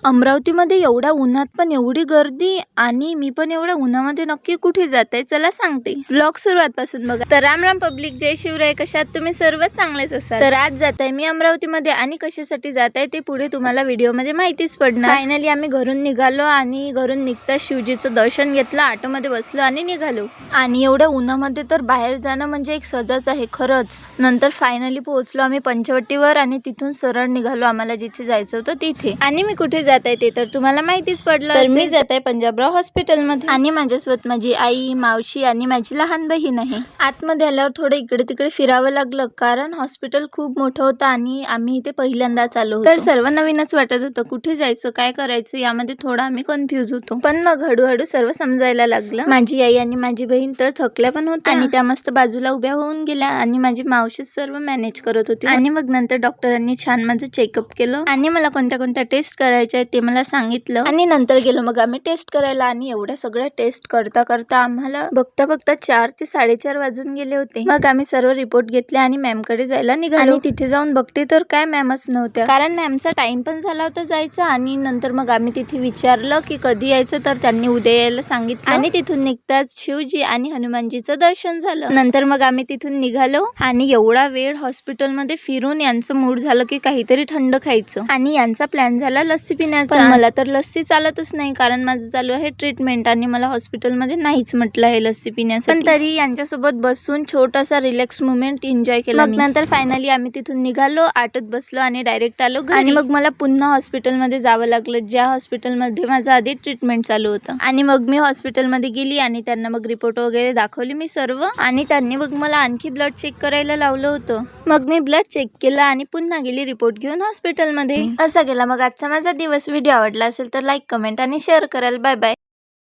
अमरावतीमध्ये एवढ्या उन्हात पण एवढी गर्दी आणि मी पण एवढ्या उन्हामध्ये नक्की कुठे जाते चला सांगते. व्लॉग सुरुवात पासून बघा. तर राम राम पब्लिक, जय शिवराय. कशात तुम्ही सर्व चांगलेच असाल. तर आज जात आहे मी अमरावतीमध्ये आणि कशासाठी जात आहे ते पुढे तुम्हाला व्हिडिओमध्ये माहितीच पडणार. फायनली आम्ही घरून निघालो आणि घरून निघता शिवजीचं दर्शन घेतलं, ऑटोमध्ये बसलो आणि निघालो. आणि एवढ्या उन्हामध्ये तर बाहेर जाणं म्हणजे एक सजाच आहे खरंच. नंतर फायनली पोहोचलो आम्ही पंचवटीवर आणि तिथून सरळ निघालो आम्हाला जिथे जायचं होतं तिथे. आणि मी कुठे जात आहे ते तर तुम्हाला माहितीच पडलं. तर मी जात आहे पंजाबराव हॉस्पिटलमध्ये आणि माझ्यासोबत माझी आई, मावशी आणि माझी लहान बहीण आहे. आतमध्ये आल्यावर थोडं इकडे तिकडे फिरावं लागलं कारण हॉस्पिटल खूप मोठं होतं आणि आम्ही इथे पहिल्यांदाच आलो होतो. तर सर्व नवीनच वाटत होतं, कुठे जायचं काय करायचं यामध्ये थोडं आम्ही कन्फ्युज होतो. पण मग हळूहळू सर्व समजायला लागलं. माझी आई आणि माझी बहीण तर थकल्या पण होत्या आणि त्या मस्त बाजूला उभ्या होऊन गेल्या आणि माझी मावशी सर्व मॅनेज करत होती. आणि मग नंतर डॉक्टरांनी छान माझं चेकअप केलं आणि मला कोणत्या कोणत्या टेस्ट करायच्या आहेत ते मला सांगितलं. आणि नंतर गेलो मग आम्ही टेस्ट करायला आणि एवढ्या सगळ्या टेस्ट करता करता आम्हाला बघता बघता 4 ते 4:30 वाजून गेले होते. मग आम्ही सर्व रिपोर्ट घेतले आणि मॅम कडे जायला निघालो. आणि तिथे जाऊन बघते तर काय मॅमच नव्हत्या कारण मॅमचा टाइम पण झाला होता जायचा. आणि नंतर मग आम्ही तिथे विचारलं की कधी यायचं तर त्यांनी उद्या यायला सांगितलं. आणि तिथून निघताच शिवजी आणि हनुमानजीचं दर्शन झालं. नंतर मग आम्ही तिथून निघालो आणि एवढा वेळ हॉस्पिटलमध्ये फिरून यांचं मूड झालं की काहीतरी थंड खायचं आणि यांचा प्लॅन झाला लस्सी पिण्याचा. पण मला तर लस्सी चालतच नाही कारण माझं चालू आहे ट्रीटमेंट आणि मला हॉस्पिटलमध्ये नाहीच म्हटलं आहे लस्सी पिण्यासाठी. पण तरी यांच्यासोबत बसून छोटासा रिलॅक्स मुमेंट एन्जॉय केला. मग नंतर फायनली आम्ही तिथून निघालो, ऑटोत बसलो आणि डायरेक्ट आलो घरी. आणि मग मला पुन्हा हॉस्पिटलमध्ये जावं लागलं ज्या हॉस्पिटलमध्ये माझं आधी ट्रीटमेंट चालू होतं. आणि मग मी हॉस्पिटलमध्ये गेली आणि त्यांना मग रिपोर्ट वगैरे दाखवली मी सर्व. आणि त्यांनी मग मला आणखी ब्लड चेक करायला लावलं होतं. मग मी ब्लड चेक केला आणि पुन्हा गेली रिपोर्ट घेऊन हॉस्पिटलमध्ये. असा गेला मग आजचा माझा दिवस. व्हिडिओ आवडला असेल तर लाईक, कमेंट आणि शेअर कराल. Bye bye.